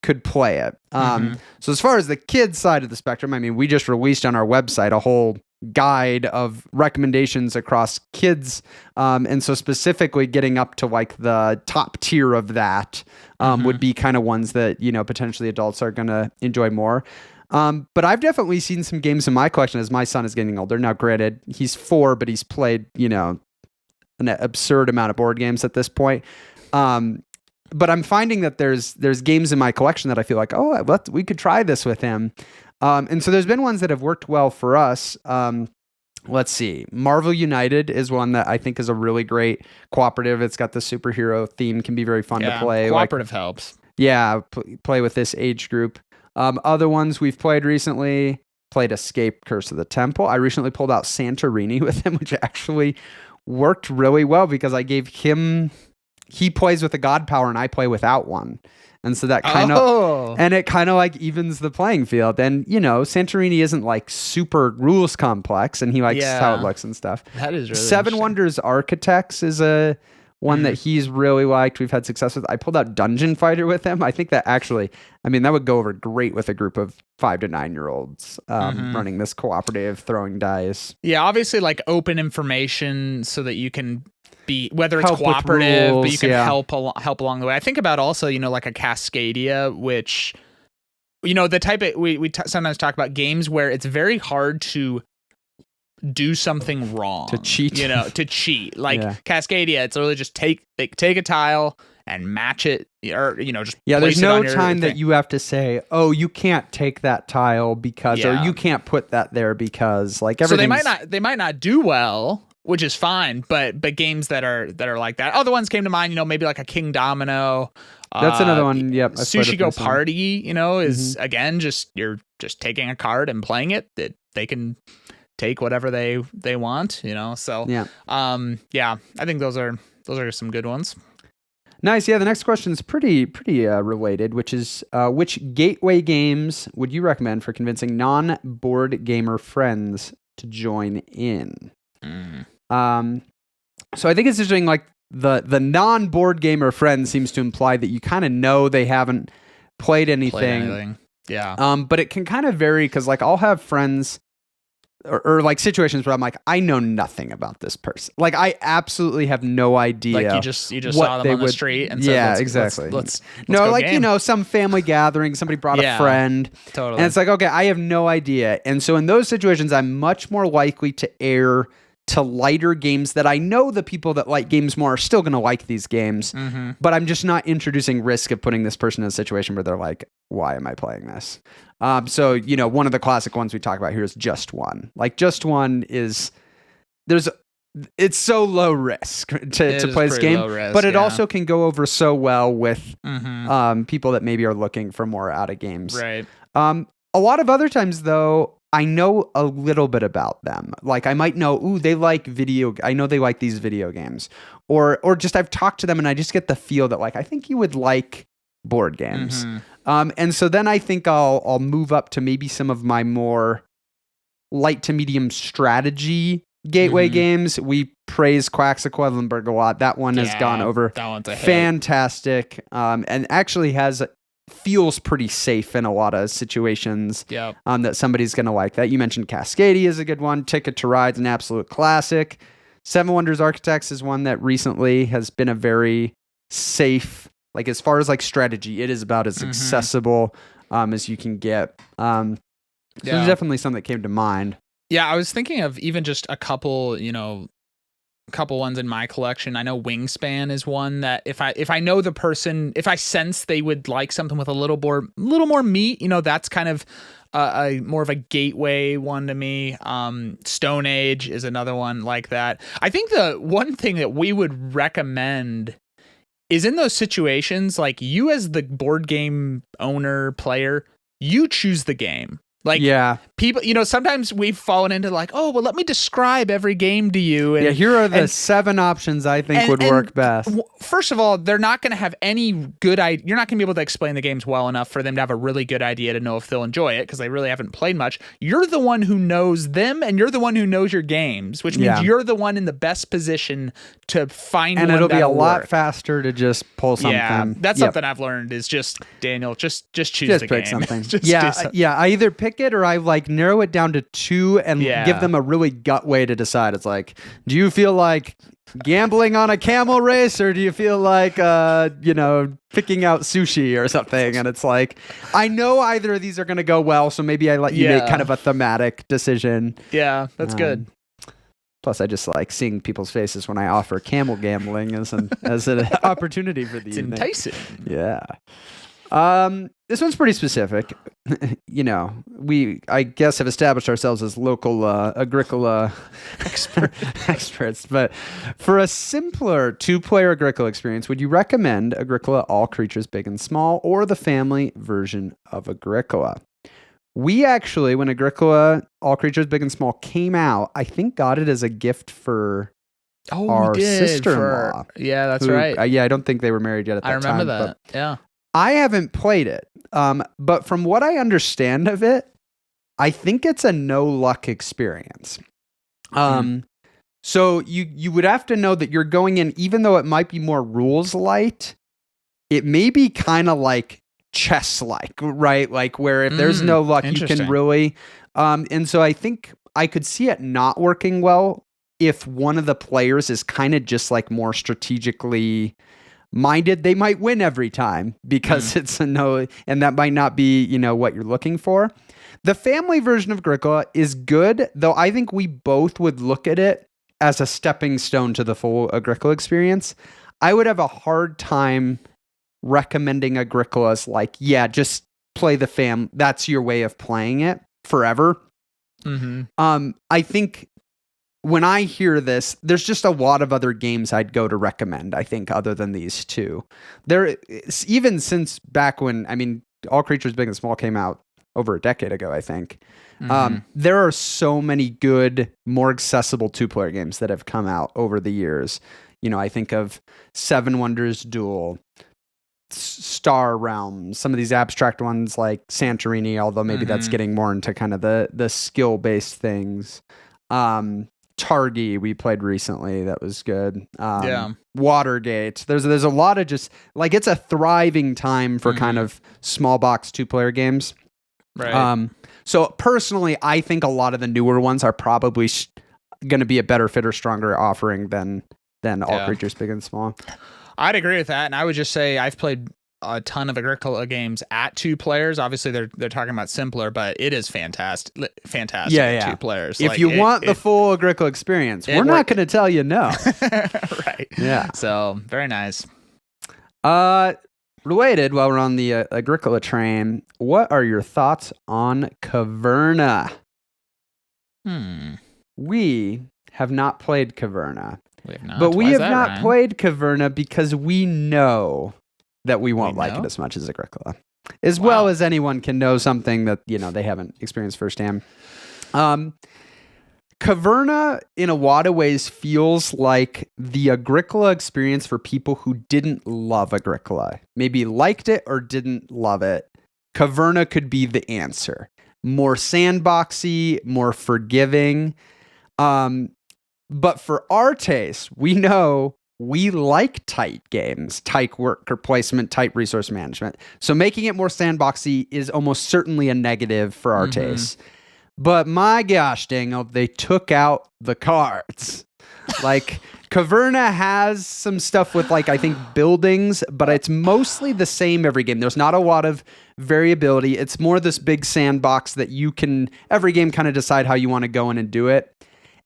could play it. So as far as the kids side of the spectrum, I mean, we just released on our website a whole guide of recommendations across kids. And so specifically getting up to like the top tier of that would be kind of ones that, you know, potentially adults are going to enjoy more. But I've definitely seen some games in my collection as my son is getting older. Now, granted, he's 4, but he's played, you know, an absurd amount of board games at this point. But I'm finding that there's games in my collection that I feel like, oh, we could try this with him. And so there's been ones that have worked well for us. Let's see. Marvel United is one that I think is a really great cooperative. It's got the superhero theme, can be very fun to play. Cooperative helps. Yeah, play with this age group. Other ones we've played recently, played Escape, Curse of the Temple. I recently pulled out Santorini with him, which actually worked really well because I gave him, he plays with a god power and I play without one. And so that kind of, and it kind of like evens the playing field. And, you know, Santorini isn't like super rules complex and he likes how it looks and stuff. That is really Seven Wonders Architects is a one that he's really liked. We've had success with. I pulled out Dungeon Fighter with him. I think that actually, I mean, that would go over great with a group of 5 to 9-year-olds running this cooperative, throwing dice. Yeah, obviously like open information so that you can be, whether it's Help with cooperative, rules, but you can help along the way. I think about also, you know, like a Cascadia, which, you know, the type of, we sometimes talk about games where it's very hard to do something wrong, to cheat, you know, like Cascadia. It's really just take a tile and match it, or, you know, just there's no time that you have to say, oh, you can't take that tile because, or you can't put that there because, like, everything. So they might not do well, which is fine, but games that are like that. Other ones came to mind, you know, maybe like a King Domino. That's another one. Yep. Sushi Go Party, you know, is again you're just taking a card and playing it. That they can take whatever they want, you know. So I think those are some good ones. Nice. Yeah, the next question is pretty related, which is which gateway games would you recommend for convincing non-board gamer friends to join in? So I think it's interesting, like the non-board gamer friend seems to imply that you kind of know they haven't played anything. Yeah. But it can kind of vary because like I'll have friends or like situations where I'm like, I know nothing about this person. Like I absolutely have no idea. Like you just saw them on the street and said, exactly. Let's no, go like game. You know, some family gathering, somebody brought a friend. Totally. And it's like, okay, I have no idea. And so in those situations, I'm much more likely to err to lighter games that I know the people that like games more are still going to like these games, but I'm just not introducing risk of putting this person in a situation where they're like, why am I playing this? So, you know, one of the classic ones we talk about here is Just One. Like Just One is, there's it's so low risk to play this game, but it also can go over so well with people that maybe are looking for more out of games. Right. A lot of other times, though, I know a little bit about them. Like I might know, they like I know they like these video games, or just I've talked to them and I just get the feel that like I think you would like board games. And so then I think I'll move up to maybe some of my more light to medium strategy gateway games. We praise Quacks of Quedlinburg a lot. That one has gone over. That one's a hit. Fantastic. And actually feels pretty safe in a lot of situations. That somebody's going to like that. You mentioned Cascadia is a good one. Ticket to Ride's an absolute classic. Seven Wonders Architects is one that recently has been a very safe, like as far as like strategy, it is about as accessible as you can get. So there's definitely some that came to mind. Yeah, I was thinking of even just a couple ones in my collection. I know Wingspan is one that if I know the person, if I sense they would like something with a little more meat, that's kind of a more of a gateway one to me. Stone Age is another one like that. I think the one thing that we would recommend is in those situations, like you as the board game owner, player, you choose the game. Like people, sometimes we've fallen into like, oh, well, let me describe every game to you. And, here are the 7 options I think would work best. First of all, they're not going to have any good idea. You're not going to be able to explain the games well enough for them to have a really good idea to know if they'll enjoy it because they really haven't played much. You're the one who knows them and you're the one who knows your games, which means you're the one in the best position to find one. And it'll be a lot faster to just pull something. Yeah, that's something I've learned is just, Daniel, just choose the game. Something. I either pick it or I like narrow it down to 2 and give them a really gut way to decide. It's like, do you feel like gambling on a camel race or do you feel like picking out sushi or something? And it's like, I know either of these are going to go well, so maybe I let you make kind of a thematic decision. Yeah, that's good. Plus, I just like seeing people's faces when I offer camel gambling as an opportunity for the evening. It's enticing. Yeah. This one's pretty specific. We, I guess, have established ourselves as local Agricola experts. But for a simpler 2-player Agricola experience, would you recommend Agricola All Creatures Big and Small or the family version of Agricola? We actually, when Agricola All Creatures Big and Small came out, I think got it as a gift for our sister-in-law. Yeah, that's right. I don't think they were married yet at that time. I remember that. Yeah. I haven't played it, but from what I understand of it, I think it's a no-luck experience. So you would have to know that you're going in, even though it might be more rules light, it may be kind of like chess-like, right? Like where if there's no luck, you can really... and so I think I could see it not working well if one of the players is kind of just like more strategically... minded. They might win every time because it's a no, and that might not be, what you're looking for. The family version of Agricola is good, though I think we both would look at it as a stepping stone to the full Agricola experience. I would have a hard time recommending Agricola as like, just play the that's your way of playing it forever. I think when I hear this, there's just a lot of other games I'd go to recommend, I think, other than these 2. Even since back when, All Creatures Big and Small came out over a decade ago, I think. There are so many good, more accessible 2-player games that have come out over the years. I think of Seven Wonders Duel, Star Realms, some of these abstract ones like Santorini, although maybe that's getting more into kind of the skill-based things. Targi we played recently that was good. Watergate. There's a lot of just like it's a thriving time for kind of small box 2-player games. Right. So personally, I think a lot of the newer ones are probably going to be a better fit or stronger offering than All Creatures Big and Small. I'd agree with that, and I would just say I've played a ton of Agricola games at 2 players. Obviously, they're talking about simpler, but it is fantastic. At 2 players. If you want the full Agricola experience, we're not going to tell you no. Right. Yeah. So very nice. Related, while we're on the Agricola train, what are your thoughts on Caverna? we have not played Caverna. We have not. But we Why is have that, not Ryan? played Caverna because we know that we won't like it as much as Agricola. As well as anyone can know something that, they haven't experienced firsthand. Caverna, in a lot of ways, feels like the Agricola experience for people who didn't love Agricola. Maybe liked it or didn't love it. Caverna could be the answer. More sandboxy, more forgiving. But for our taste, we know we like tight games, tight worker placement, tight resource management. So making it more sandboxy is almost certainly a negative for our taste. But my gosh, Daniel, they took out the cards. Like, Caverna has some stuff with, I think buildings, but it's mostly the same every game. There's not a lot of variability. It's more this big sandbox that you can, every game, kind of decide how you want to go in and do it.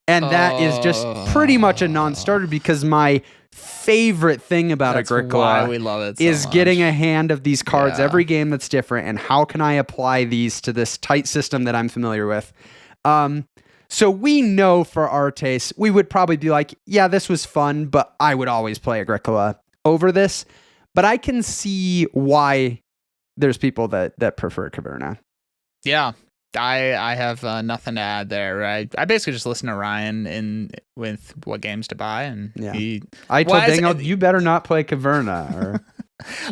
And that is just pretty much a non-starter because my favorite thing about Agricola we love it so is much. Getting a hand of these cards every game that's different and how can I apply these to this tight system that I'm familiar with. So we know for our taste, we would probably be like, yeah, this was fun, but I would always play Agricola over this. But I can see why there's people that prefer Caverna. Yeah. I have nothing to add there. I basically just listen to Ryan with what games to buy, and I told Daniel, you better not play Caverna. Or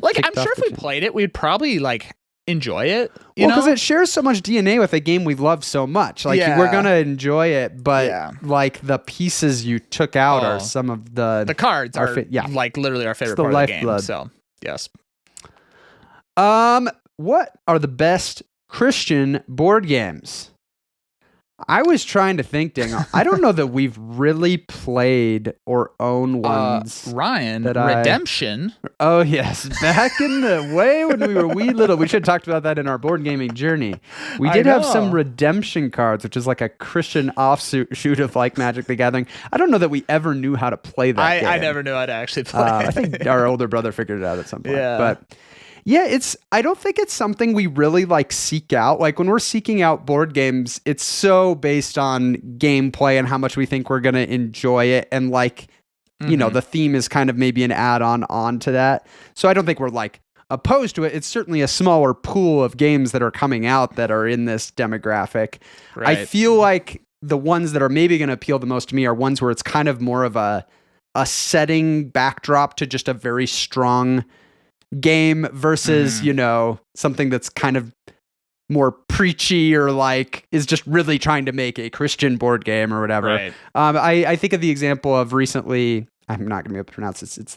I'm sure if we played it, we'd probably enjoy it. Because it shares so much DNA with a game we love so much. We're gonna enjoy it, but the pieces you took out are some of the cards are literally our favorite part of the game. So yes. What are the best Christian board games? I was trying to think, Daniel. I don't know that we've really played or own ones. Ryan, Redemption. Oh, yes. Back in the way when we were wee little. We should have talked about that in our board gaming journey. We did have some Redemption cards, which is like a Christian offshoot of Magic the Gathering. I don't know that we ever knew how to play that game. I never knew how to actually play I think our older brother figured it out at some point. Yeah. But yeah, I don't think it's something we really seek out. When we're seeking out board games, it's so based on gameplay and how much we think we're going to enjoy it. And the theme is kind of maybe an add-on onto that. So I don't think we're opposed to it. It's certainly a smaller pool of games that are coming out that are in this demographic. Right. I feel like the ones that are maybe going to appeal the most to me are ones where it's kind of more of a setting backdrop to just a very strong game versus something that's kind of more preachy or is just really trying to make a Christian board game or whatever. Right. I think of the example of recently, I'm not gonna be able to pronounce this. It's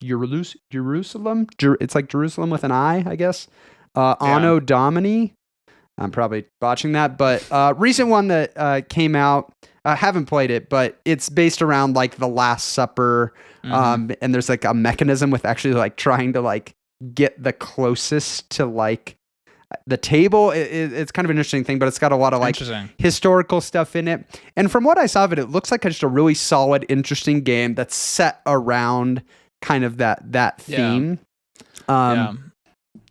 Jerusalem. It's Jerusalem with an I guess. Anno Domini. I'm probably botching that, but recent one that came out. I haven't played it, but it's based around the Last Supper. And there's a mechanism with actually trying to get the closest to the table. It's kind of an interesting thing, but it's got a lot of historical stuff in it. And from what I saw of it, it looks like just a really solid, interesting game that's set around kind of that theme.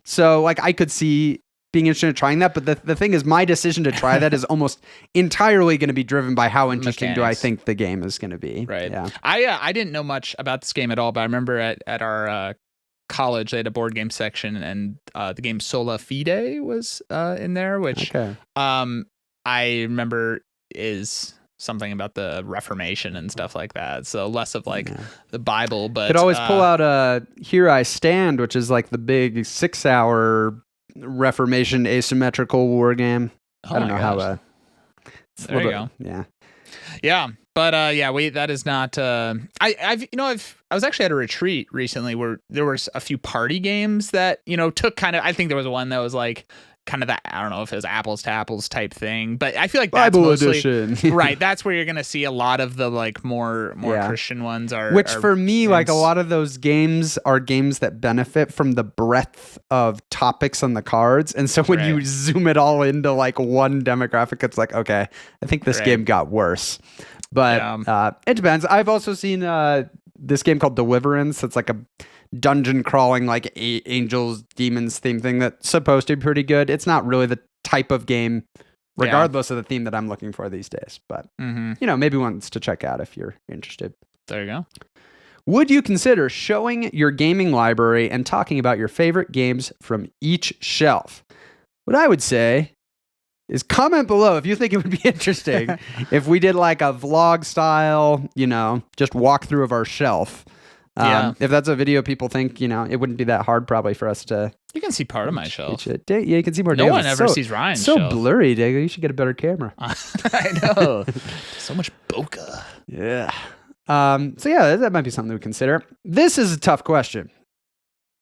So I could see being interested in trying that, but the thing is, my decision to try that is almost entirely going to be driven by how interesting do I think the game is going to be. Right. Yeah. I didn't know much about this game at all, but I remember at our college they had a board game section, and the game Sola Fide was in there, which I remember is something about the Reformation and stuff like that. So less of the Bible, but could always pull out Here I Stand, which is the big 6-hour Reformation asymmetrical war game. I don't know how. There you go. Yeah. Yeah. But that is not. I was actually at a retreat recently where there was a few party games that took kind of. I think there was one that was kind of that. I don't know if it was apples to apples type thing, but I feel like that's Bible mostly edition. Right. That's where you're gonna see a lot of the more Christian ones are. Which for me, a lot of those games are games that benefit from the breadth of topics on the cards, and so when you zoom it all into one demographic, it's okay, I think this game got worse. But it depends. I've also seen this game called Deliverance. It's a dungeon crawling angels demons theme thing that's supposed to be pretty good. It's not really the type of game regardless of the theme that I'm looking for these days. But, maybe ones to check out if you're interested. There you go. Would you consider showing your gaming library and talking about your favorite games from each shelf? What I would say is comment below if you think it would be interesting if we did like a vlog style, just walkthrough of our shelf. If that's a video people think, it wouldn't be that hard probably for us to... You can see part of my shelf. Yeah, you can see more. No one ever sees Ryan's shelf. So blurry, Dago. You should get a better camera. I know. So much bokeh. Yeah. That might be something to consider. This is a tough question.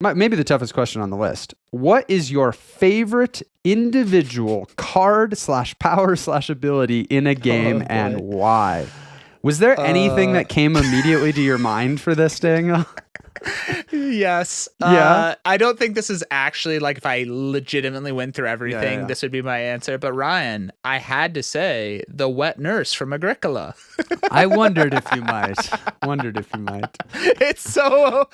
Maybe the toughest question on the list. What is your favorite individual card/power/ability in a game and why? Was there anything that came immediately to your mind for this, Daniel? Yes. I don't think this is actually like if I legitimately went through everything, this would be my answer. But Ryan, I had to say the wet nurse from Agricola. I wondered if you might. It's so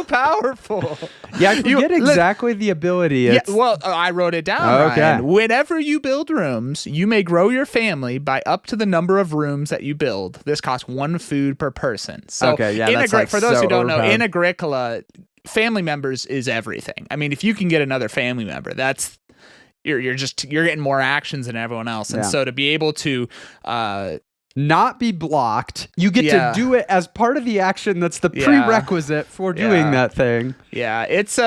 powerful. Yeah, I forget exactly the ability. I wrote it down. Okay. Ryan. Whenever you build rooms, you may grow your family by up to the number of rooms that you build. This costs 1 food per person. So for those who don't know, in Agricola, family members is everything. I mean, if you can get another family member, that's you're getting more actions than everyone else. And so to be able to not be blocked, you get to do it as part of the action that's the prerequisite for doing that thing. Yeah, it's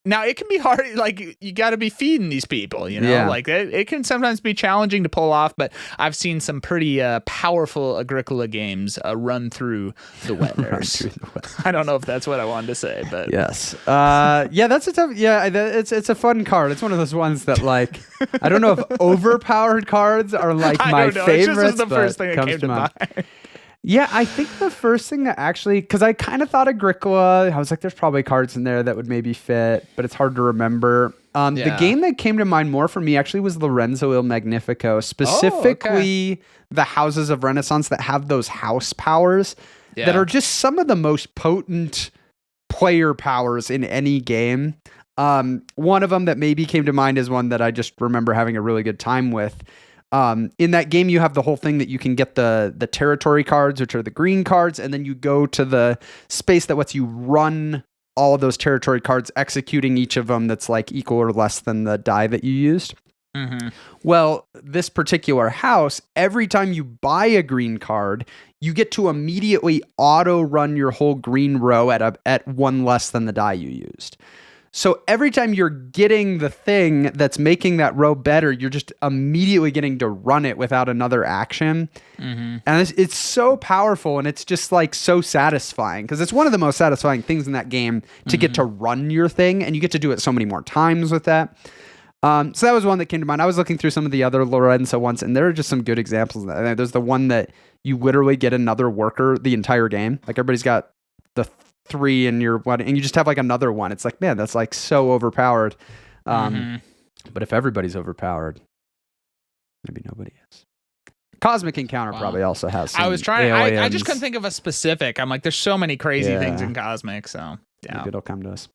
now it can be hard, like you got to be feeding these people, like it can sometimes be challenging to pull off, but I've seen some pretty powerful Agricola games run through the wet nurse. I don't know if that's what I wanted to say, but yes. That's a tough, it's a fun card. It's one of those ones that like, I don't know if overpowered cards are like my favorites. This was the first thing that came to mind. Yeah, I think the first thing that actually, because I kind of thought Agricola, I was like, there's probably cards in there that would maybe fit, but it's hard to remember. The game that came to mind more for me actually was Lorenzo Il Magnifico, specifically the Houses of Renaissance that have those house powers that are just some of the most potent player powers in any game. One of them that maybe came to mind is one that I just remember having a really good time with. In that game, you have the whole thing that you can get the territory cards, which are the green cards, and then you go to the space that lets you run all of those territory cards, executing each of them that's like equal or less than the die that you used. Mm-hmm. Well, this particular house, every time you buy a green card, you get to immediately auto run your whole green row at 1 less than the die you used. So every time you're getting the thing that's making that row better, you're just immediately getting to run it without another action. Mm-hmm. And it's so powerful, and it's just like so satisfying because it's one of the most satisfying things in that game to get to run your thing, and you get to do it so many more times with that. So that was one that came to mind. I was looking through some of the other Lorenzo ones, and there are just some good examples of that. There's the one that you literally get another worker the entire game. Like everybody's got the 3 in your one, and you just have like another one. It's like, man, that's like so overpowered. But if everybody's overpowered, maybe nobody is. Cosmic Encounter probably also has some. I was trying. I just couldn't think of a specific. I'm like, there's so many crazy things in Cosmic. So maybe it'll come to us.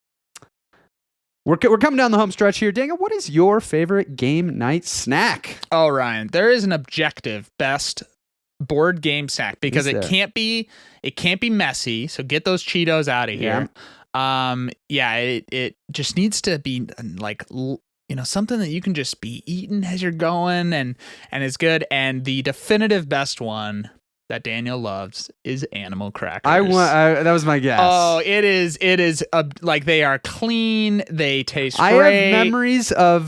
We're coming down the home stretch here. Dang it, what is your favorite game night snack? Oh, Ryan, there is an objective best board game snack because it can't be messy. So get those Cheetos out of here. It just needs to be like, something that you can just be eating as you're going and it's good. And the definitive best one that Daniel loves is animal crackers. That was my guess. Oh, it is like they are clean. They taste great. I have memories of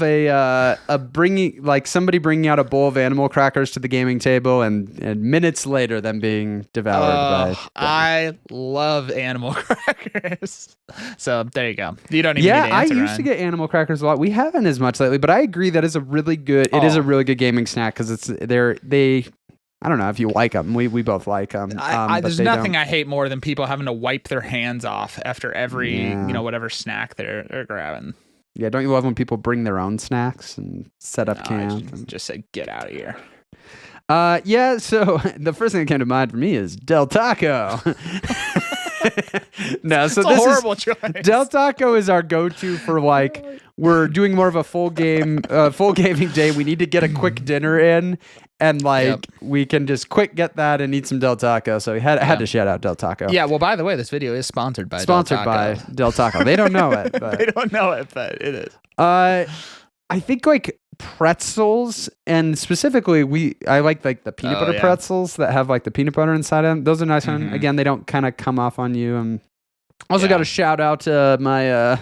somebody bringing out a bowl of animal crackers to the gaming table and minutes later them being devoured by. I love animal crackers. So there you go. You don't even need to answer, I used to get animal crackers a lot. We haven't as much lately, but I agree that is a really good. It is a really good gaming snack because they. I don't know if you like them. We both like them. There's nothing I hate more than people having to wipe their hands off after every, whatever snack they're grabbing. Yeah, don't you love when people bring their own snacks and set up camp? Just say, get out of here. So the first thing that came to mind for me is Del Taco. No, so It's a this horrible choice. Del Taco is our go-to for like we're doing more of a full gaming day. We need to get a quick dinner in, and like we can just quick get that and eat some Del Taco. So we had to shout out Del Taco. Yeah. Well, by the way, this video is sponsored by Sponsored Del Taco. by Del Taco. They don't know it. But, They don't know it, but it is. I think like pretzels, and specifically I like the peanut butter pretzels that have like the peanut butter inside of them. Those are nice. Mm-hmm. Again, they don't kind of come off on you. And also got to shout out to my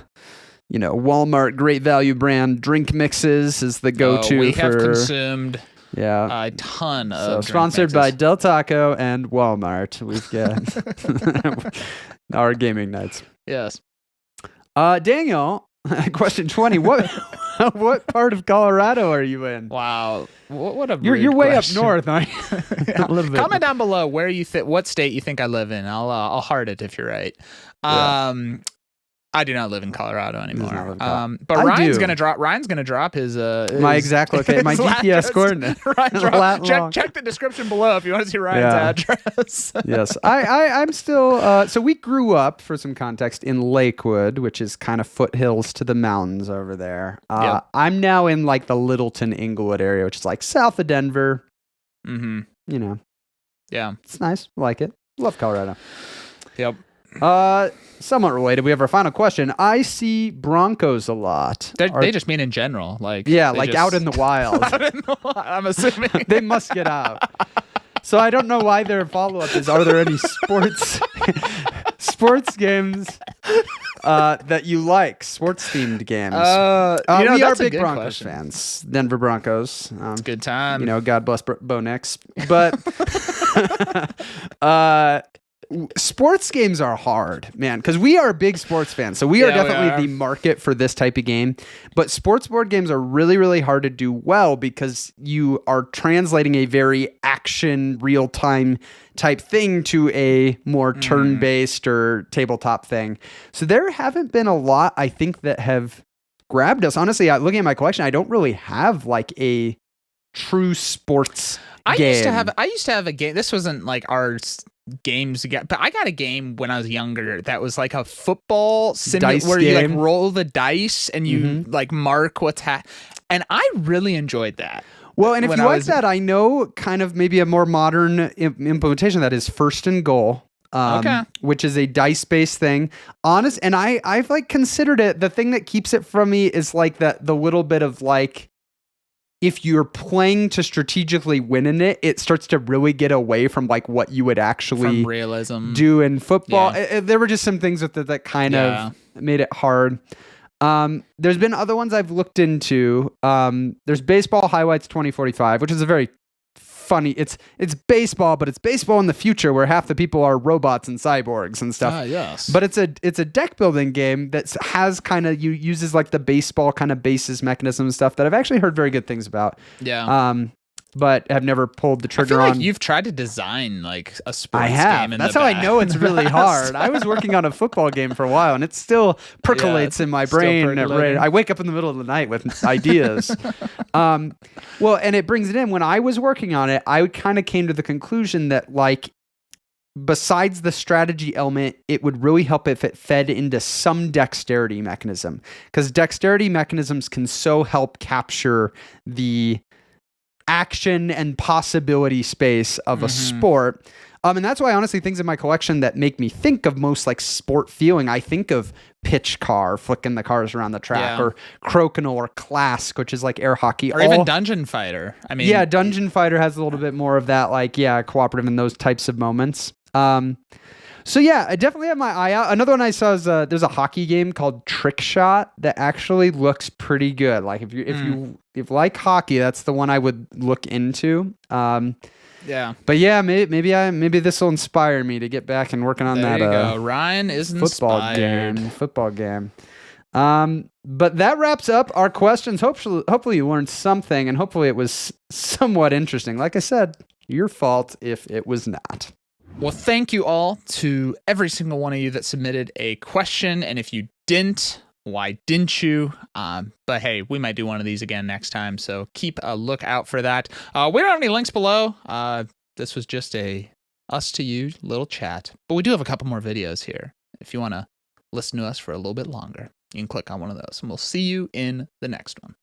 Walmart Great Value brand drink mixes is the go-to. We have consumed a ton of so sponsored by Del Taco and Walmart. We've got our gaming nights. Yes. Daniel, question 20. What part of Colorado are you in? Wow, what a you're way question. up north, aren't you? A little bit. Comment down below where you what state you think I live in. I'll heart it if you're right. I do not live in Colorado anymore. But Ryan's gonna drop his my exact location, my GPS coordinate. Check the description below if you want to see Ryan's address. Yes, I'm still. So we grew up, for some context, in Lakewood, which is kind of foothills to the mountains over there. I'm now in like the Littleton Inglewood area, which is like south of Denver. Mm-hmm. Yeah, it's nice. I like it. Love Colorado. Yep. Somewhat related, we have our final question. I see Broncos a lot. They just mean in general, like out in the wild. I'm assuming they must get out. So I don't know why their follow-up is: are there any sports games that you like? Sports-themed games. We are big Broncos fans. Denver Broncos. It's a good time. God bless Bo Nix. But sports games are hard, man, because we are big sports fans. So we are definitely the market for this type of game. But sports board games are really, really hard to do well because you are translating a very action, real-time type thing to a more turn-based or tabletop thing. So there haven't been a lot, I think, that have grabbed us. Honestly, looking at my collection, I don't really have like a true sports game. I used to have a game. This wasn't like our games again, but I got a game when I was younger that was like a football simulator where you like roll the dice and you like mark what's and I really enjoyed that. Well, and if you like that, I know kind of maybe a more modern implementation that is First and Goal. Which is a dice-based thing. Honest, and I've like considered it. The thing that keeps it from me is like the little bit of like, if you're playing to strategically win in it, it starts to really get away from like what you would actually realism do in football. There were just some things with it that kind of made it hard. There's been other ones I've looked into. There's Baseball Highlights 2045, which is a very funny. It's baseball, but it's baseball in the future where half the people are robots and cyborgs and stuff. Yes. But it's a deck building game that has kind of uses like the baseball kind of bases mechanism and stuff that I've actually heard very good things about. Yeah. But have never pulled the trigger on. Like you've tried to design like a sports I have. game. That's how I know it's really hard. I was working on a football game for a while, and it still percolates in my brain. I wake up in the middle of the night with ideas. Well, and it brings it in. When I was working on it, I kind of came to the conclusion that like, besides the strategy element, it would really help if it fed into some dexterity mechanism, because dexterity mechanisms can so help capture the action and possibility space of a sport. And that's why honestly things in my collection that make me think of most like sport feeling, I think of pitch car, flicking the cars around the track, or crokinole, or clask, which is like air hockey, or even Dungeon Fighter. I mean, Dungeon Fighter has a little bit more of that, like cooperative in those types of moments. So I definitely have my eye out. Another one I saw is there's a hockey game called Trick Shot that actually looks pretty good. Like if you like hockey, that's the one I would look into. But maybe this will inspire me to get back and working on that. There you go. Ryan is inspired. Football game. But that wraps up our questions. Hopefully you learned something, and hopefully it was somewhat interesting. Like I said, your fault if it was not. Well, thank you all to every single one of you that submitted a question. And if you didn't, why didn't you? But hey, we might do one of these again next time. So keep a lookout for that. We don't have any links below. This was just a us to you, little chat. But we do have a couple more videos here. If you want to listen to us for a little bit longer, you can click on one of those, and we'll see you in the next one.